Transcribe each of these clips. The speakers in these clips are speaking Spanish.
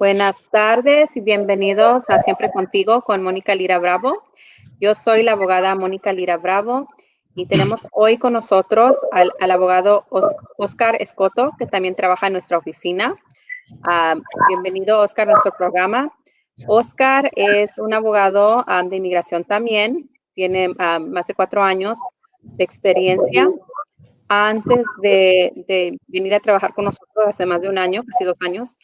Buenas tardes y bienvenidos a Siempre Contigo con Mónica Lira Bravo. Yo soy la abogada Mónica Lira Bravo y tenemos hoy con nosotros al abogado Oscar Escoto, que también trabaja en nuestra oficina. Bienvenido, Oscar, a nuestro programa. Oscar es un abogado de inmigración también. Tiene más de 4 años de experiencia. Antes de venir a trabajar con nosotros hace más de un año, casi 2 años,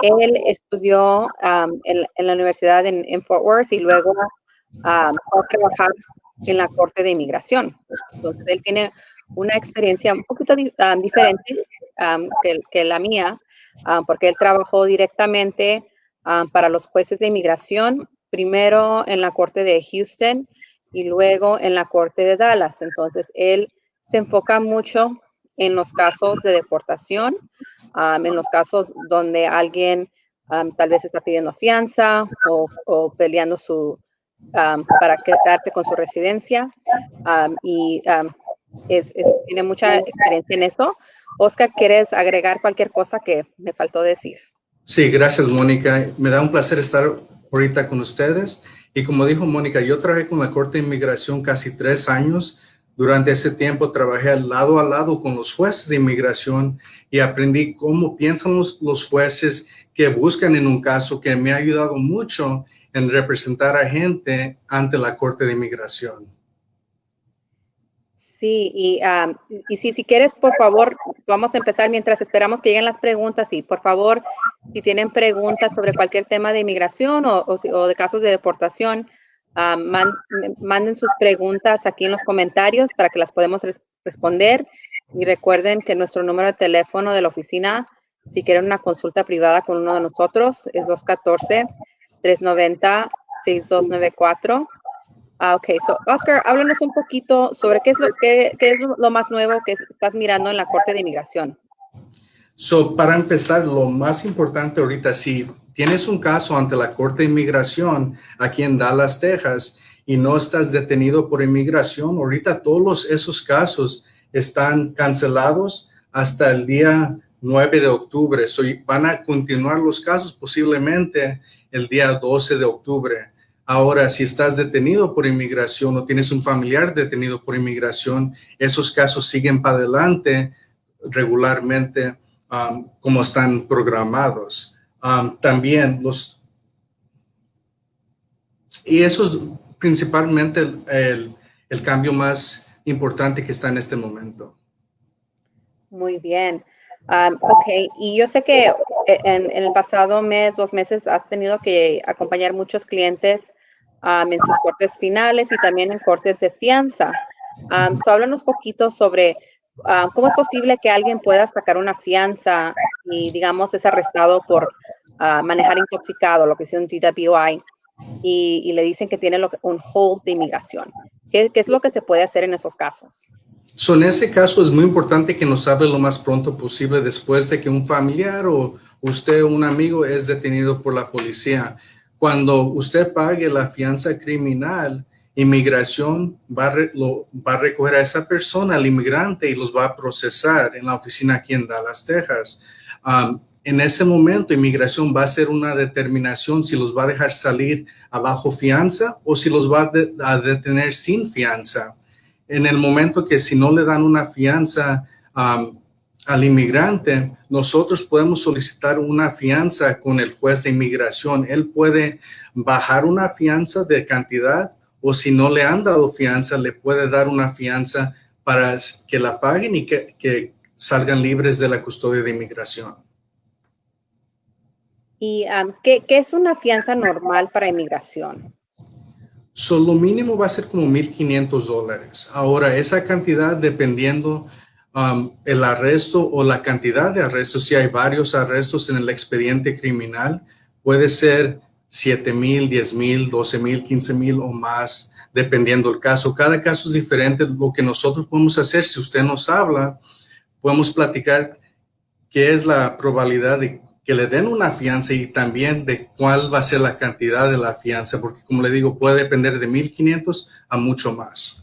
él estudió en la universidad en Fort Worth y luego fue a trabajar en la Corte de Inmigración. Entonces, él tiene una experiencia un poquito diferente que la mía, porque él trabajó directamente para los jueces de inmigración, primero en la Corte de Houston y luego en la Corte de Dallas. Entonces, él se enfoca mucho en los casos de deportación, en los casos donde alguien tal vez está pidiendo fianza o peleando para quedarse con su residencia tiene mucha experiencia en eso. Oscar, ¿quieres agregar cualquier cosa que me faltó decir? Sí, gracias, Mónica. Me da un placer estar ahorita con ustedes. Y como dijo Mónica, yo trabajé con la Corte de Inmigración casi 3 años. Durante ese tiempo trabajé a lado con los jueces de inmigración y aprendí cómo piensan los jueces que buscan en un caso, que me ha ayudado mucho en representar a gente ante la Corte de Inmigración. Sí, y si quieres, por favor, vamos a empezar mientras esperamos que lleguen las preguntas. Y por favor, si tienen preguntas sobre cualquier tema de inmigración o de casos de deportación, manden sus preguntas aquí en los comentarios para que las podamos responder. Y recuerden que nuestro número de teléfono de la oficina, si quieren una consulta privada con uno de nosotros, es 214-390-6294. Ok, Oscar, háblanos un poquito sobre qué es lo más nuevo que estás mirando en la Corte de Inmigración. Para empezar, lo más importante ahorita, si tienes un caso ante la Corte de Inmigración aquí en Dallas, Texas, y no estás detenido por inmigración, ahorita todos esos casos están cancelados hasta el día 9 de octubre. Van a continuar los casos posiblemente el día 12 de octubre. Ahora, si estás detenido por inmigración o tienes un familiar detenido por inmigración, esos casos siguen para adelante regularmente como están programados. También y eso es principalmente el cambio más importante que está en este momento. Muy bien. Ok, y yo sé que en el pasado mes, 2 meses, has tenido que acompañar muchos clientes en sus cortes finales y también en cortes de fianza. Háblanos un poquito sobre cómo es posible que alguien pueda sacar una fianza si, digamos, es arrestado por manejar intoxicado, lo que es un DWI, y le dicen que tiene un hold de inmigración. ¿Qué es lo que se puede hacer en esos casos? En ese caso es muy importante que nos hable lo más pronto posible después de que un familiar o usted o un amigo es detenido por la policía. Cuando usted pague la fianza criminal, inmigración va a recoger a esa persona, al inmigrante, y los va a procesar en la oficina aquí en Dallas, Texas. En ese momento, inmigración va a hacer una determinación si los va a dejar salir a bajo fianza o si los va a detener sin fianza. En el momento que si no le dan una fianza al inmigrante, nosotros podemos solicitar una fianza con el juez de inmigración. Él puede bajar una fianza de cantidad o si no le han dado fianza, le puede dar una fianza para que la paguen y que salgan libres de la custodia de inmigración. ¿Y qué es una fianza normal para inmigración? Lo mínimo va a ser como $1,500. Ahora, esa cantidad dependiendo el arresto o la cantidad de arrestos, si hay varios arrestos en el expediente criminal, puede ser 7,000, 10,000, 12,000, 15,000 o más, dependiendo del caso. Cada caso es diferente. Lo que nosotros podemos hacer, si usted nos habla, podemos platicar qué es la probabilidad de que le den una fianza y también de cuál va a ser la cantidad de la fianza, porque como le digo, puede depender de 1,500 a mucho más.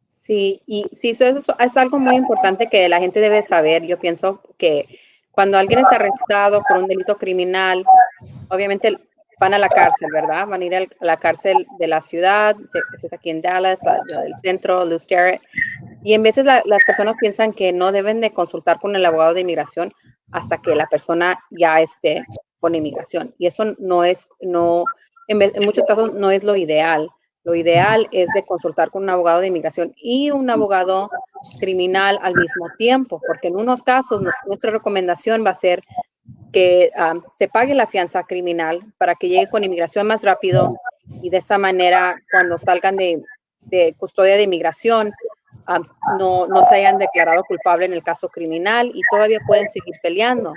Sí, y sí, eso es algo muy importante que la gente debe saber. Yo pienso que cuando alguien es arrestado por un delito criminal, obviamente van a la cárcel, ¿verdad? Van a ir a la cárcel de la ciudad, si es aquí en Dallas, la del centro, Luz Jarrett. Y en veces las personas piensan que no deben de consultar con el abogado de inmigración hasta que la persona ya esté con inmigración. Y eso en muchos casos no es lo ideal. Lo ideal es de consultar con un abogado de inmigración y un abogado criminal al mismo tiempo, porque en unos casos nuestra recomendación va a ser que se pague la fianza criminal para que llegue con inmigración más rápido y de esa manera cuando salgan de custodia de inmigración no se hayan declarado culpable en el caso criminal y todavía pueden seguir peleando.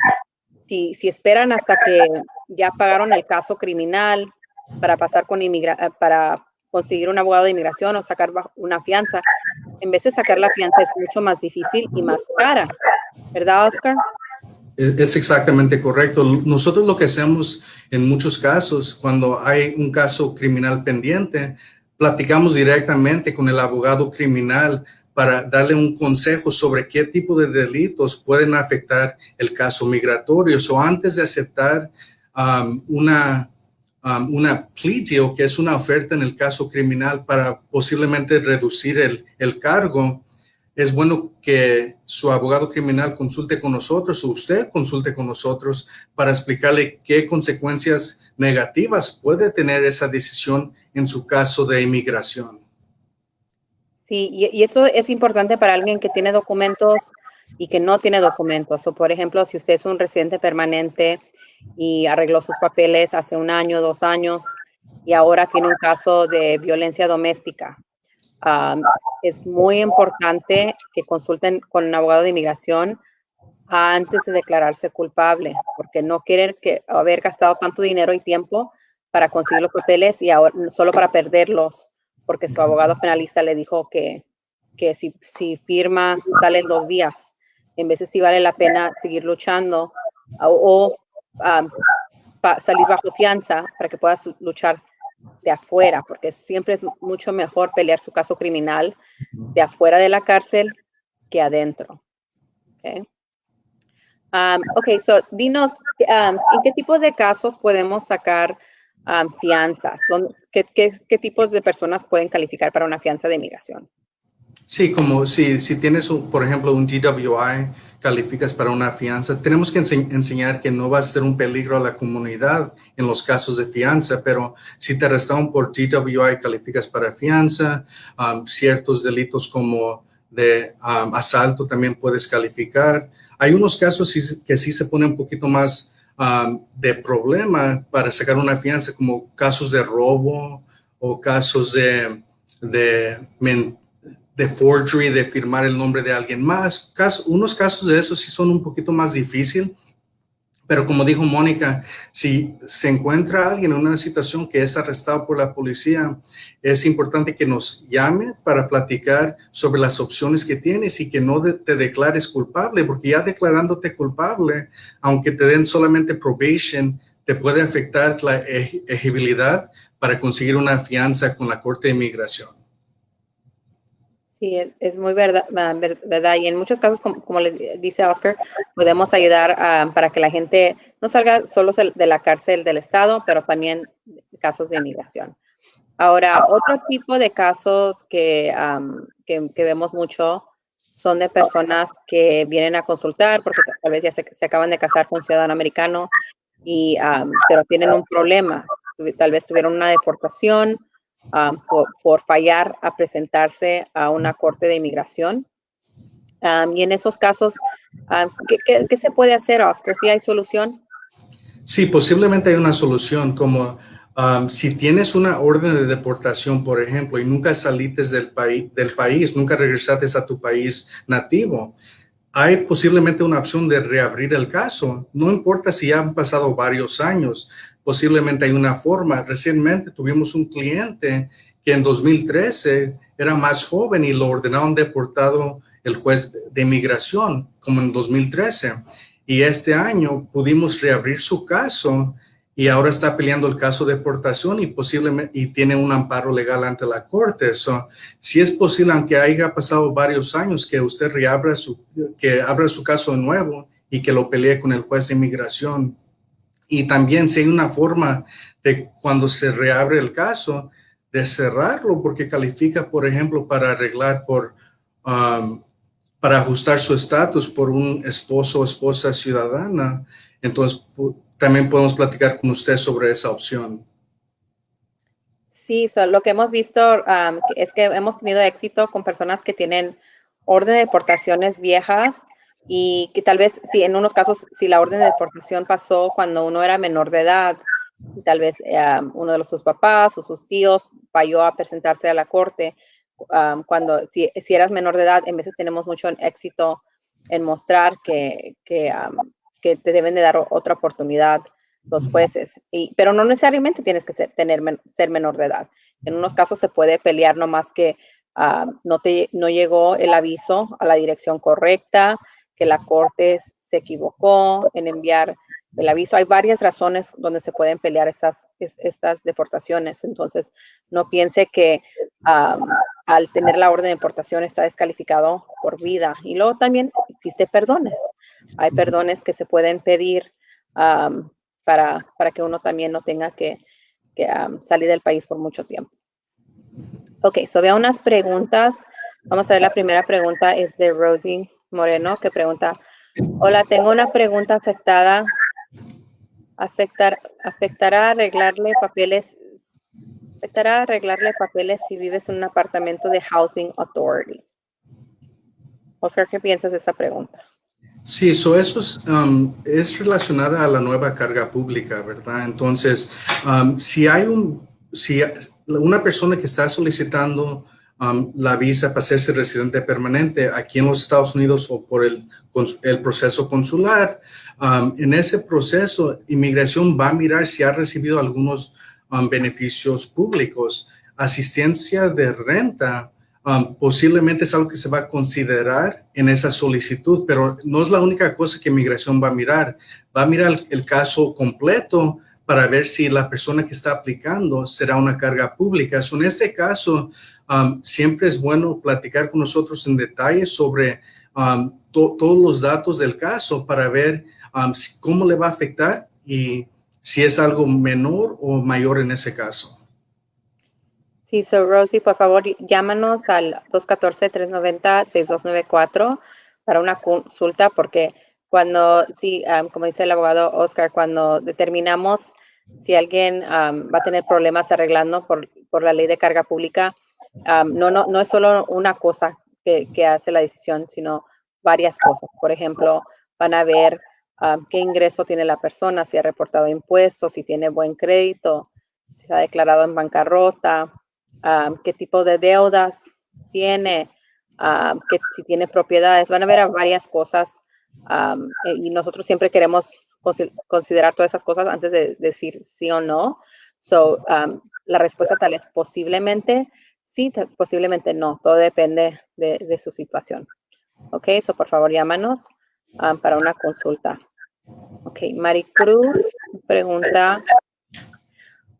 Si esperan hasta que ya pagaron el caso criminal para pasar para conseguir un abogado de inmigración o sacar una fianza, en vez de sacar la fianza es mucho más difícil y más cara, ¿verdad, Oscar? Es exactamente correcto. Nosotros lo que hacemos en muchos casos, cuando hay un caso criminal pendiente, platicamos directamente con el abogado criminal para darle un consejo sobre qué tipo de delitos pueden afectar el caso migratorio. O antes de aceptar una plea deal, que es una oferta en el caso criminal para posiblemente reducir el cargo, es bueno que su abogado criminal consulte con nosotros o usted consulte con nosotros para explicarle qué consecuencias negativas puede tener esa decisión en su caso de inmigración. Sí, y eso es importante para alguien que tiene documentos y que no tiene documentos. O, por ejemplo, si usted es un residente permanente y arregló sus papeles hace 1 año, 2 años, y ahora tiene un caso de violencia doméstica. Es muy importante que consulten con un abogado de inmigración antes de declararse culpable, porque no quieren haber gastado tanto dinero y tiempo para conseguir los papeles y ahora solo para perderlos, porque su abogado penalista le dijo que si firma sale en 2 días. En veces sí vale la pena seguir luchando o salir bajo fianza para que puedas luchar de afuera, porque siempre es mucho mejor pelear su caso criminal de afuera de la cárcel que adentro. Okay, so dinos, ¿en qué tipos de casos podemos sacar fianzas? ¿Qué tipos de personas pueden calificar para una fianza de inmigración? Sí, como si tienes, por ejemplo, un DWI, calificas para una fianza, tenemos que enseñar que no va a ser un peligro a la comunidad en los casos de fianza, pero si te arrestaron por DWI, calificas para fianza, ciertos delitos como de asalto también puedes calificar. Hay unos casos que sí se pone un poquito más de problema para sacar una fianza, como casos de robo o casos de forgery, de firmar el nombre de alguien más. Unos casos de esos sí son un poquito más difíciles, pero como dijo Mónica, si se encuentra alguien en una situación que es arrestado por la policía, es importante que nos llame para platicar sobre las opciones que tienes y que no te declares culpable, porque ya declarándote culpable, aunque te den solamente probation, te puede afectar la elegibilidad para conseguir una fianza con la Corte de Inmigración. Sí, es muy verdad. Y en muchos casos, como le dice Oscar, podemos ayudar para que la gente no salga solo de la cárcel del estado, pero también casos de inmigración. Ahora, otro tipo de casos que vemos mucho son de personas que vienen a consultar porque tal vez ya se acaban de casar con un ciudadano americano, pero tienen un problema. Tal vez tuvieron una deportación, por fallar a presentarse a una corte de inmigración. Y en esos casos, ¿qué se puede hacer, Oscar? ¿Sí hay solución? Sí, posiblemente hay una solución, como si tienes una orden de deportación, por ejemplo, y nunca saliste del país, nunca regresaste a tu país nativo, hay posiblemente una opción de reabrir el caso. No importa si ya han pasado varios años, posiblemente hay una forma. Recientemente tuvimos un cliente que en 2013 era más joven y lo ordenaron deportado el juez de inmigración, como en 2013. Y este año pudimos reabrir su caso y ahora está peleando el caso de deportación y posiblemente tiene un amparo legal ante la corte. Si es posible, aunque haya pasado varios años, que usted abra su caso de nuevo y que lo pelee con el juez de inmigración. Y también si hay una forma de cuando se reabre el caso, de cerrarlo porque califica, por ejemplo, para arreglar para ajustar su estatus por un esposo o esposa ciudadana. Entonces, también podemos platicar con usted sobre esa opción. Sí, lo que hemos visto es que hemos tenido éxito con personas que tienen orden de deportaciones viejas y que tal vez, si en unos casos, si la orden de deportación pasó cuando uno era menor de edad, y tal vez uno de sus papás o sus tíos falló a presentarse a la corte, si eras menor de edad, en veces tenemos mucho éxito en mostrar que te deben de dar otra oportunidad los jueces, pero no necesariamente tienes que ser menor de edad. En unos casos se puede pelear nomás que no llegó el aviso a la dirección correcta, que la corte se equivocó en enviar el aviso. Hay varias razones donde se pueden pelear estas deportaciones. Entonces, no piense que al tener la orden de deportación está descalificado por vida. Y luego también existe perdones. Hay perdones que se pueden pedir para que uno también no tenga que salir del país por mucho tiempo. Ok, veo unas preguntas. Vamos a ver, la primera pregunta es de Rosie Moreno, que pregunta, hola, tengo una pregunta ¿afectará arreglarle papeles si vives en un apartamento de Housing Authority? Oscar, ¿qué piensas de esa pregunta? Sí, eso es relacionada a la nueva carga pública, ¿verdad? Entonces, si una persona que está solicitando la visa para hacerse residente permanente aquí en los Estados Unidos o por el proceso consular, en ese proceso, inmigración va a mirar si ha recibido algunos beneficios públicos, asistencia de renta. Posiblemente es algo que se va a considerar en esa solicitud, pero no es la única cosa que inmigración va a mirar. Va a mirar el caso completo para ver si la persona que está aplicando será una carga pública. En este caso, siempre es bueno platicar con nosotros en detalle sobre todos los datos del caso para ver cómo le va a afectar y si es algo menor o mayor en ese caso. Sí, Rosie, por favor, llámanos al 214-390-6294 para una consulta, porque como dice el abogado Oscar, cuando determinamos si alguien va a tener problemas arreglando por la ley de carga pública, no es solo una cosa que hace la decisión, sino varias cosas. Por ejemplo, van a ver qué ingreso tiene la persona, si ha reportado impuestos, si tiene buen crédito, si se ha declarado en bancarrota, qué tipo de deudas tiene, que si tiene propiedades. Van a ver varias cosas y nosotros siempre queremos considerar todas esas cosas antes de decir sí o no. La respuesta tal es posiblemente sí, posiblemente no. Todo depende de su situación. Ok, por favor llámanos para una consulta. Ok, Maricruz pregunta,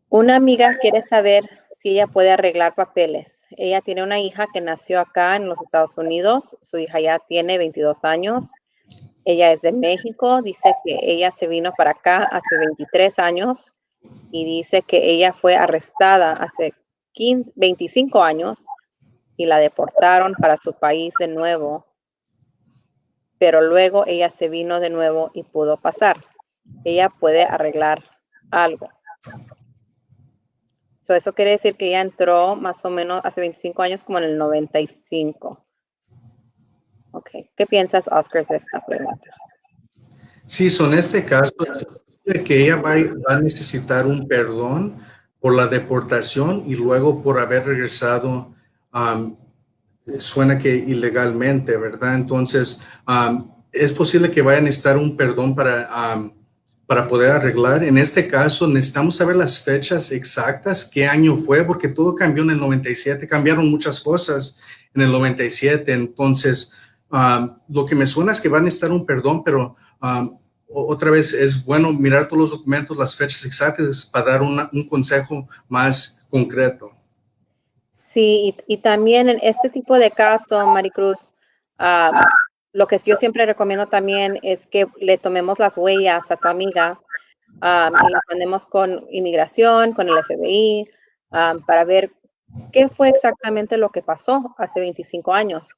una amiga quiere saber si ella puede arreglar papeles. Ella tiene una hija que nació acá en los Estados Unidos. Su hija ya tiene 22 años. Ella es de México. Dice que ella se vino para acá hace 23 años y dice que ella fue arrestada hace 25 años y la deportaron para su país de nuevo. Pero luego ella se vino de nuevo y pudo pasar. Ella puede arreglar algo. Eso quiere decir que ella entró más o menos hace 25 años, como en el 95. Ok. ¿Qué piensas, Oscar, de esta pregunta? Sí, en este caso, de que ella va a necesitar un perdón por la deportación y luego por haber regresado, suena que ilegalmente, ¿verdad? Entonces, es posible que vaya a necesitar un perdón para poder arreglar. En este caso, necesitamos saber las fechas exactas, qué año fue, porque todo cambió en el 97, cambiaron muchas cosas en el 97. Entonces, lo que me suena es que va a necesitar un perdón, pero otra vez es bueno mirar todos los documentos, las fechas exactas para dar un consejo más concreto. Sí, y también en este tipo de caso, Maricruz, lo que yo siempre recomiendo también es que le tomemos las huellas a tu amiga y las mandemos con inmigración, con el FBI, para ver qué fue exactamente lo que pasó hace 25 años.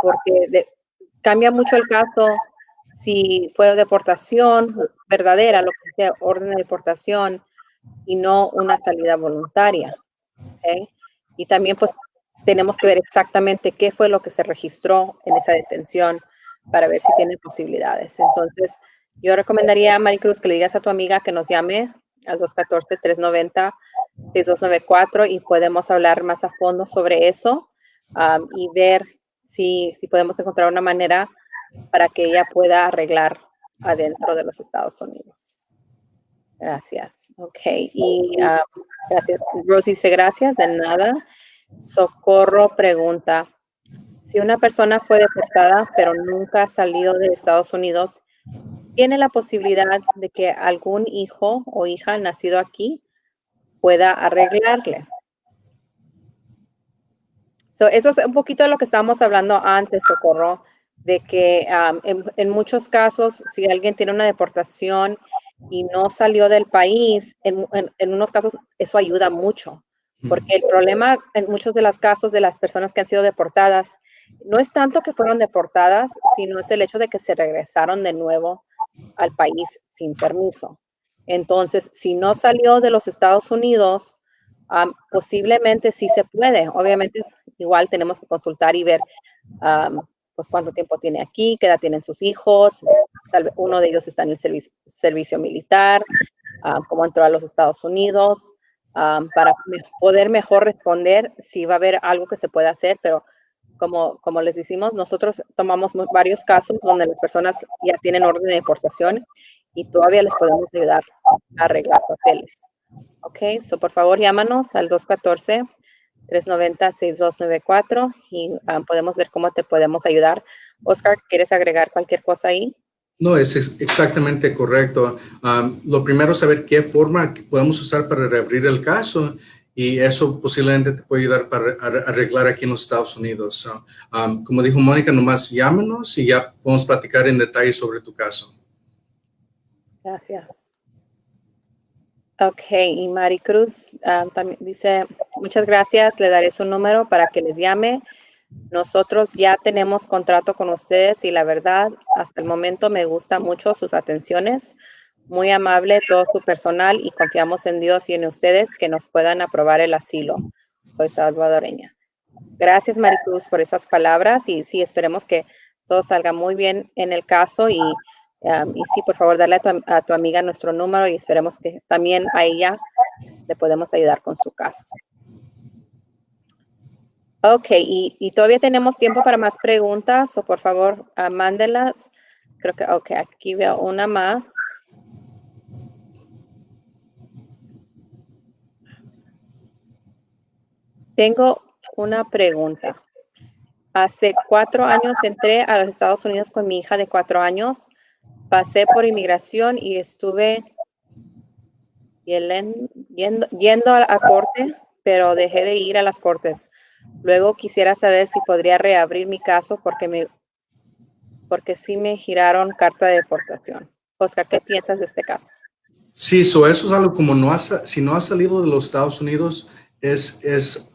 Porque cambia mucho el caso si fue deportación verdadera, lo que sea orden de deportación y no una salida voluntaria. ¿Ok? Y también pues tenemos que ver exactamente qué fue lo que se registró en esa detención para ver si tiene posibilidades. Entonces, yo recomendaría a Maricruz que le digas a tu amiga que nos llame al 214-390-6294 y podemos hablar más a fondo sobre eso y ver si podemos encontrar una manera para que ella pueda arreglar adentro de los Estados Unidos. Gracias. Ok. Y gracias. Rosy dice gracias, de nada. Socorro pregunta, si una persona fue deportada pero nunca ha salido de Estados Unidos, ¿tiene la posibilidad de que algún hijo o hija nacido aquí pueda arreglarle? Eso es un poquito de lo que estábamos hablando antes, Socorro, de que en muchos casos, si alguien tiene una deportación y no salió del país, en unos casos eso ayuda mucho, porque el problema en muchos de los casos de las personas que han sido deportadas no es tanto que fueron deportadas, sino es el hecho de que se regresaron de nuevo al país sin permiso. Entonces, si no salió de los Estados Unidos, posiblemente sí se puede. Obviamente, igual tenemos que consultar y ver pues cuánto tiempo tiene aquí, qué edad tienen sus hijos, tal vez uno de ellos está en el servicio militar, cómo entró a los Estados Unidos, para poder mejor responder si va a haber algo que se pueda hacer, pero como les decimos, nosotros tomamos varios casos donde las personas ya tienen orden de deportación y todavía les podemos ayudar a arreglar papeles. Ok, por favor llámanos al 214-390-6294 y podemos ver cómo te podemos ayudar. Oscar, ¿quieres agregar cualquier cosa ahí? No, es exactamente correcto. Lo primero es saber qué forma podemos usar para reabrir el caso y eso posiblemente te puede ayudar para arreglar aquí en los Estados Unidos. Como dijo Mónica, nomás llámanos y ya podemos platicar en detalle sobre tu caso. Gracias. Ok, y Maricruz también dice, muchas gracias, le daré su número para que les llame. Nosotros ya tenemos contrato con ustedes y la verdad, hasta el momento me gustan mucho sus atenciones. Muy amable todo su personal y confiamos en Dios y en ustedes que nos puedan aprobar el asilo. Soy salvadoreña. Gracias, Maricruz, por esas palabras y sí, esperemos que todo salga muy bien en el caso y sí, por favor, darle a tu amiga nuestro número y esperemos que también a ella le podemos ayudar con su caso. Ok, y todavía tenemos tiempo para más preguntas, o por favor, mándenlas. Creo que, ok, aquí veo una más. Tengo una pregunta. Hace 4 años entré a los Estados Unidos con mi hija de 4 años. Pasé por inmigración y estuve yendo a corte, pero dejé de ir a las cortes. Luego quisiera saber si podría reabrir mi caso porque sí me giraron carta de deportación. Oscar, ¿qué piensas de este caso? Sí, eso es algo como si no has salido de los Estados Unidos, es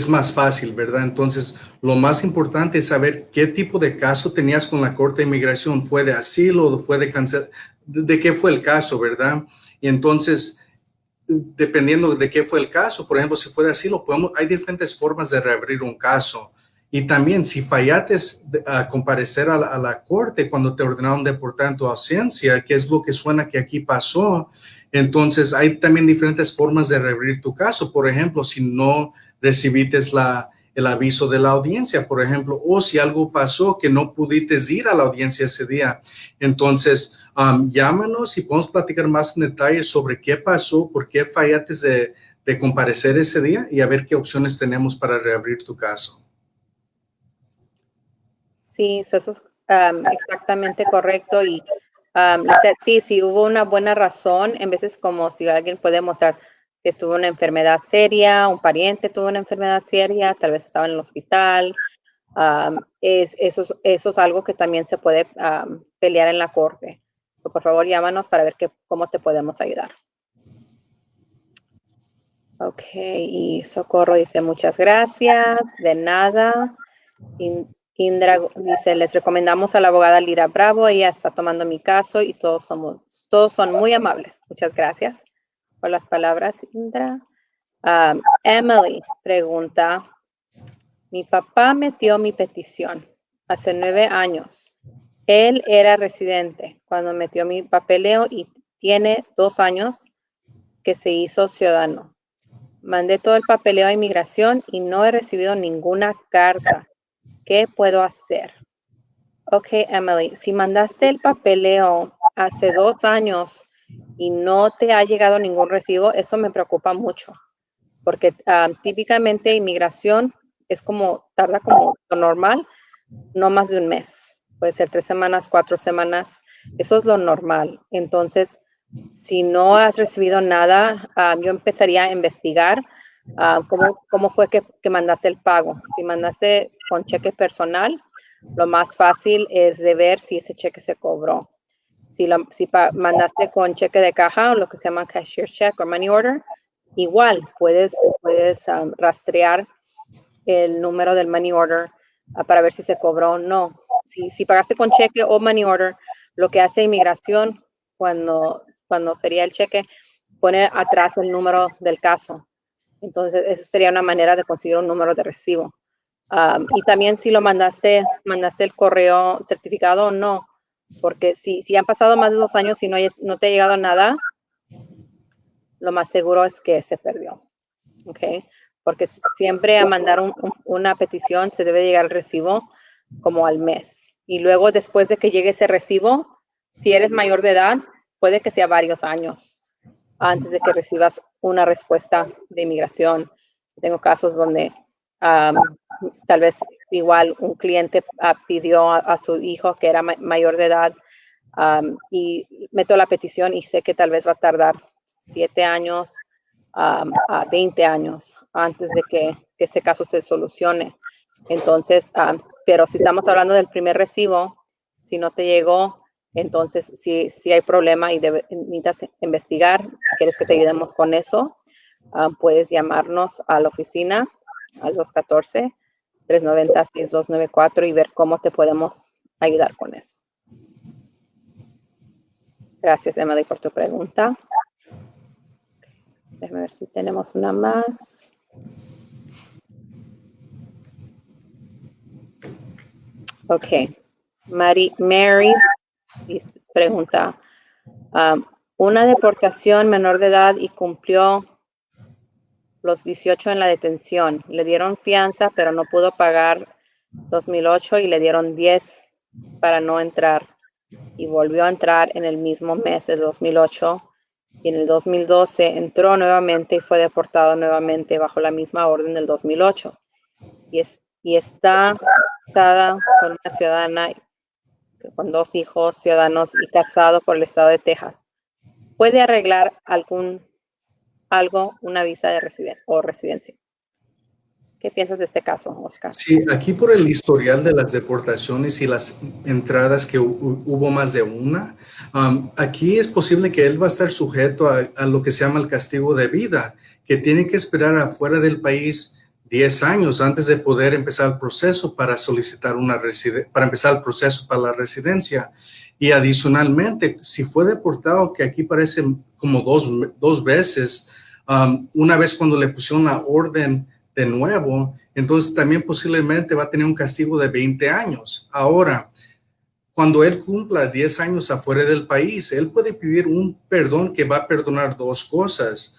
más fácil, ¿verdad? Entonces, lo más importante es saber qué tipo de caso tenías con la Corte de Inmigración. ¿Fue de asilo? ¿Fue de cáncer? ¿De qué fue el caso, verdad? Y entonces, dependiendo de qué fue el caso, por ejemplo, si fue de asilo, hay diferentes formas de reabrir un caso. Y también, si fallaste a comparecer a la corte cuando te ordenaron deportar en tu ausencia, que es lo que suena que aquí pasó, entonces hay también diferentes formas de reabrir tu caso. Por ejemplo, si no recibiste el aviso de la audiencia, por ejemplo, o si algo pasó que no pudiste ir a la audiencia ese día, entonces llámanos y podemos platicar más en detalle sobre qué pasó, por qué fallaste de comparecer ese día y a ver qué opciones tenemos para reabrir tu caso. Sí, eso es exactamente correcto. Y sí, hubo una buena razón, en veces como si alguien puede mostrar que tuvo una enfermedad seria, un pariente tuvo una enfermedad seria, tal vez estaba en el hospital, Eso es algo que también se puede pelear en la corte. Por favor, llámanos para ver cómo te podemos ayudar. Ok, y Socorro dice muchas gracias, de nada. Indra dice, les recomendamos a la abogada Lira Bravo, ella está tomando mi caso y todos son muy amables. Muchas gracias por las palabras, Indra. Emily pregunta, mi papá metió mi petición hace 9 años. Él era residente cuando metió mi papeleo y tiene 2 años que se hizo ciudadano. Mandé todo el papeleo a inmigración y no he recibido ninguna carta. ¿Qué puedo hacer? Ok, Emily, si mandaste el papeleo hace 2 años y no te ha llegado ningún recibo, eso me preocupa mucho, porque típicamente inmigración tarda como lo normal, no más de un mes. Puede ser 3 semanas, 4 semanas. Eso es lo normal. Entonces, si no has recibido nada, yo empezaría a investigar cómo fue que mandaste el pago. Si mandaste con cheque personal, lo más fácil es de ver si ese cheque se cobró. Si mandaste con cheque de caja o lo que se llama cashier check o money order, igual puedes rastrear el número del money order para ver si se cobró o no. Si pagaste con cheque o money order, lo que hace inmigración cuando fería el cheque, pone atrás el número del caso. Entonces, esa sería una manera de conseguir un número de recibo. Y también si lo mandaste el correo certificado o no, porque si han pasado más de 2 años y no te ha llegado nada, lo más seguro es que se perdió. ¿Ok? Porque siempre a mandar una petición se debe llegar el recibo como al mes. Y luego, después de que llegue ese recibo, si eres mayor de edad, puede que sea varios años antes de que recibas una respuesta de inmigración. Tengo casos donde tal vez igual un cliente pidió a su hijo que era mayor de edad y meto la petición y sé que tal vez va a tardar 7 años a 20 años antes de que ese caso se solucione. Entonces, pero si estamos hablando del primer recibo, si no te llegó, entonces si hay problema y necesitas investigar, si quieres que te ayudemos con eso, puedes llamarnos a la oficina al 214-390-6294 y ver cómo te podemos ayudar con eso. Gracias, Emily, por tu pregunta. Déjame ver si tenemos una más. Ok. Mary pregunta, una deportación menor de edad y cumplió los 18 en la detención. Le dieron fianza, pero no pudo pagar 2008 y le dieron 10 para no entrar. Y volvió a entrar en el mismo mes de 2008 y en el 2012 entró nuevamente y fue deportado nuevamente bajo la misma orden del 2008. Y está casada con una ciudadana con 2 hijos ciudadanos y casado por el estado de Texas. ¿Puede arreglar una visa de residencia? ¿Qué piensas de este caso, Oscar? Sí, aquí por el historial de las deportaciones y las entradas que hubo más de una, aquí es posible que él va a estar sujeto a lo que se llama el castigo de vida, que tiene que esperar afuera del país 10 años antes de poder empezar el proceso para solicitar para empezar el proceso para la residencia. Y adicionalmente, si fue deportado, que aquí parece como dos veces, una vez cuando le pusieron la orden de nuevo, entonces también posiblemente va a tener un castigo de 20 años. Ahora, cuando él cumpla 10 años afuera del país, él puede pedir un perdón que va a perdonar 2 cosas.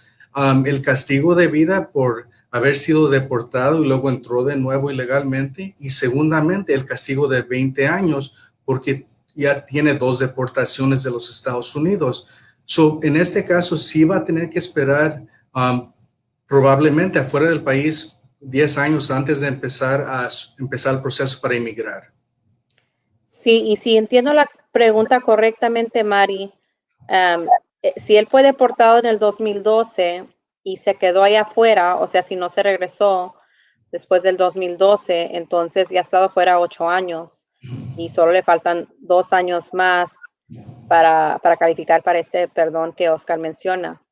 El castigo de vida por haber sido deportado y luego entró de nuevo ilegalmente, y segundamente el castigo de 20 años porque ya tiene 2 deportaciones de los Estados Unidos. En este caso sí va a tener que esperar probablemente afuera del país 10 años antes de empezar el proceso para emigrar. Sí, y si entiendo la pregunta correctamente, Mari, si él fue deportado en el 2012 y se quedó allá afuera, o sea, si no se regresó, después del 2012, entonces ya ha estado fuera 8 años y solo le faltan 2 años más para calificar para este perdón que Oscar menciona.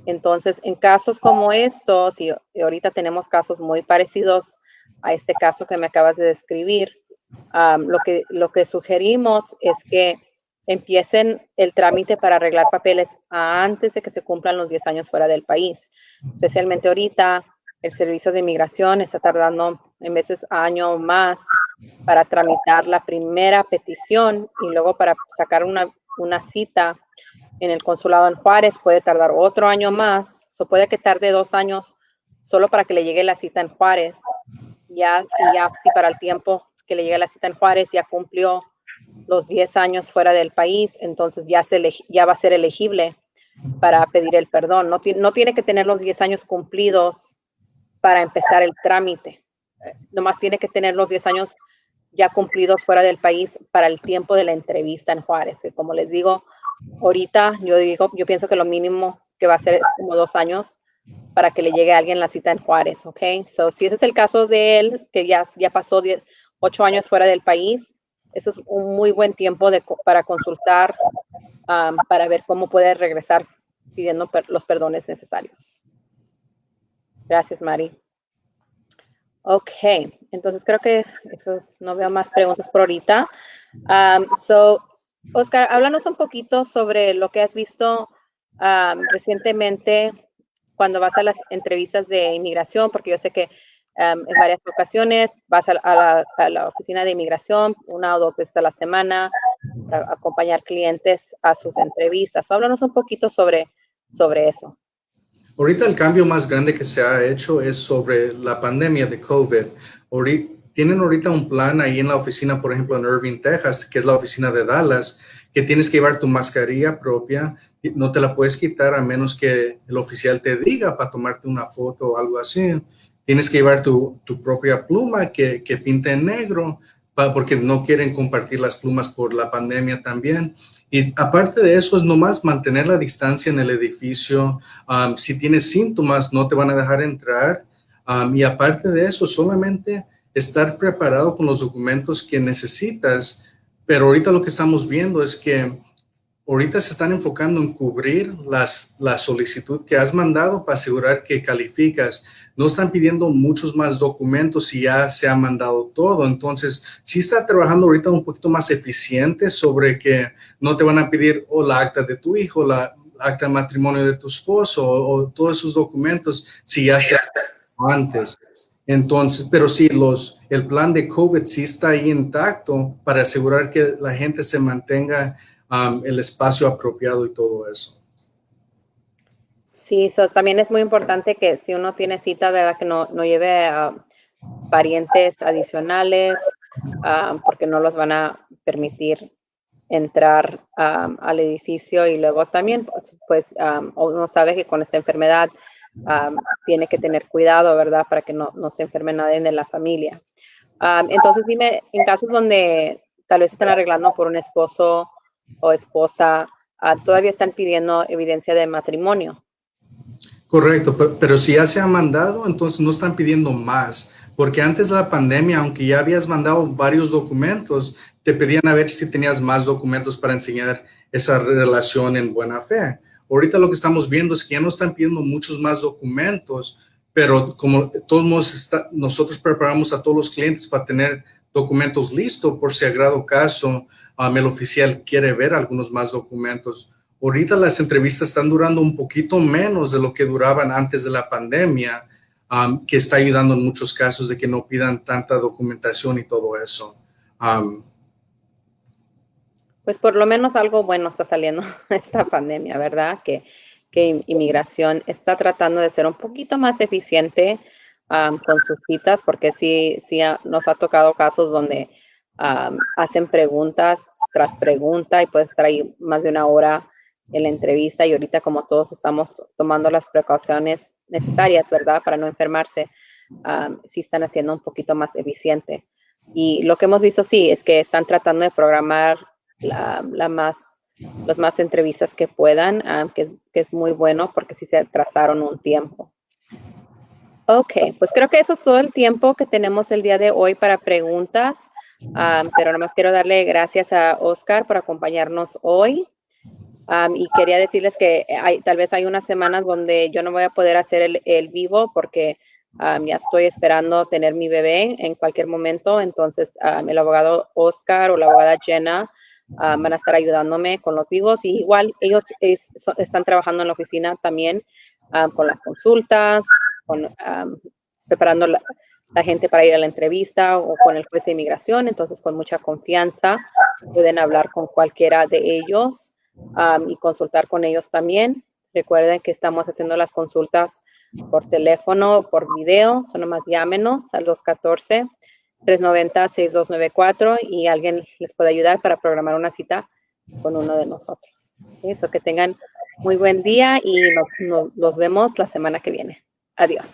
Entonces, en casos como estos, y ahorita tenemos casos muy parecidos a este caso que me acabas de describir, lo que sugerimos es que empiecen el trámite para arreglar papeles antes de que se cumplan los 10 años fuera del país. Especialmente ahorita, el Servicio de Inmigración está tardando en veces año o más para tramitar la primera petición y luego para sacar una cita en el consulado en Juárez puede tardar otro año más. Puede que tarde 2 años solo para que le llegue la cita en Juárez. Ya si para el tiempo que le llegue la cita en Juárez ya cumplió los 10 años fuera del país, entonces ya va a ser elegible para pedir el perdón. No tiene que tener los 10 años cumplidos para empezar el trámite. Nomás tiene que tener los 10 años ya cumplidos fuera del país para el tiempo de la entrevista en Juárez. Y como les digo, ahorita yo pienso que lo mínimo que va a ser es como 2 años para que le llegue a alguien la cita en Juárez, ¿ok? Si ese es el caso de él, que ya pasó 8 años fuera del país, eso es un muy buen tiempo para consultar, para ver cómo puede regresar pidiendo los perdones necesarios. Gracias, Mari. Ok, entonces creo que no veo más preguntas por ahorita. Oscar, háblanos un poquito sobre lo que has visto recientemente cuando vas a las entrevistas de inmigración, porque yo sé que en varias ocasiones vas a la oficina de inmigración 1 o 2 veces a la semana para acompañar clientes a sus entrevistas. Háblanos un poquito sobre eso. Ahorita el cambio más grande que se ha hecho es sobre la pandemia de COVID. Tienen ahorita un plan ahí en la oficina, por ejemplo, en Irving, Texas, que es la oficina de Dallas, que tienes que llevar tu mascarilla propia. No te la puedes quitar a menos que el oficial te diga para tomarte una foto o algo así. Tienes que llevar tu propia pluma que pinte en negro, porque no quieren compartir las plumas por la pandemia también. Y aparte de eso, es nomás mantener la distancia en el edificio. Si tienes síntomas, no te van a dejar entrar. Y aparte de eso, solamente estar preparado con los documentos que necesitas. Pero ahorita lo que estamos viendo es que ahorita se están enfocando en cubrir la solicitud que has mandado para asegurar que calificas. No están pidiendo muchos más documentos y ya se ha mandado todo. Entonces, sí está trabajando ahorita un poquito más eficiente sobre que no te van a pedir la acta de tu hijo, la acta de matrimonio de tu esposo o todos esos documentos si ya se ha hecho antes. Entonces, pero sí, el plan de COVID sí está ahí intacto para asegurar que la gente se mantenga el espacio apropiado y todo eso. Sí, también es muy importante que si uno tiene cita, ¿verdad? Que no lleve a parientes adicionales, porque no los van a permitir entrar al edificio. Y luego también, pues uno sabe que con esta enfermedad tiene que tener cuidado, ¿verdad? Para que no se enferme nadie de la familia. Entonces, dime, en casos donde tal vez están arreglando por un esposo o esposa, todavía están pidiendo evidencia de matrimonio. Correcto, pero si ya se ha mandado, entonces no están pidiendo más, porque antes de la pandemia, aunque ya habías mandado varios documentos, te pedían a ver si tenías más documentos para enseñar esa relación en buena fe. Ahorita lo que estamos viendo es que ya no están pidiendo muchos más documentos, pero como todos nosotros preparamos a todos los clientes para tener documentos listos por si a grado caso el oficial quiere ver algunos más documentos. Ahorita las entrevistas están durando un poquito menos de lo que duraban antes de la pandemia, que está ayudando en muchos casos de que no pidan tanta documentación y todo eso. Pues por lo menos algo bueno está saliendo de esta pandemia, ¿verdad? Que inmigración está tratando de ser un poquito más eficiente con sus citas, porque sí nos ha tocado casos donde hacen preguntas tras pregunta y puedes estar ahí más de 1 hora en la entrevista, y ahorita como todos estamos tomando las precauciones necesarias, ¿verdad? Para no enfermarse, sí están haciendo un poquito más eficiente. Y lo que hemos visto, sí, es que están tratando de programar las más entrevistas que puedan, que es muy bueno porque sí se atrasaron un tiempo. Ok, pues creo que eso es todo el tiempo que tenemos el día de hoy para preguntas, pero nomás quiero darle gracias a Oscar por acompañarnos hoy. Y quería decirles que tal vez hay unas semanas donde yo no voy a poder hacer el vivo porque ya estoy esperando tener mi bebé en cualquier momento. Entonces, el abogado Oscar o la abogada Jenna van a estar ayudándome con los vivos. Y igual ellos están trabajando en la oficina también con las consultas, preparando la gente para ir a la entrevista o con el juez de inmigración. Entonces, con mucha confianza pueden hablar con cualquiera de ellos y consultar con ellos también. Recuerden que estamos haciendo las consultas por teléfono, por video, so nomás llámenos al 214-390-6294 y alguien les puede ayudar para programar una cita con uno de nosotros. Eso, que tengan muy buen día y los vemos la semana que viene. Adiós.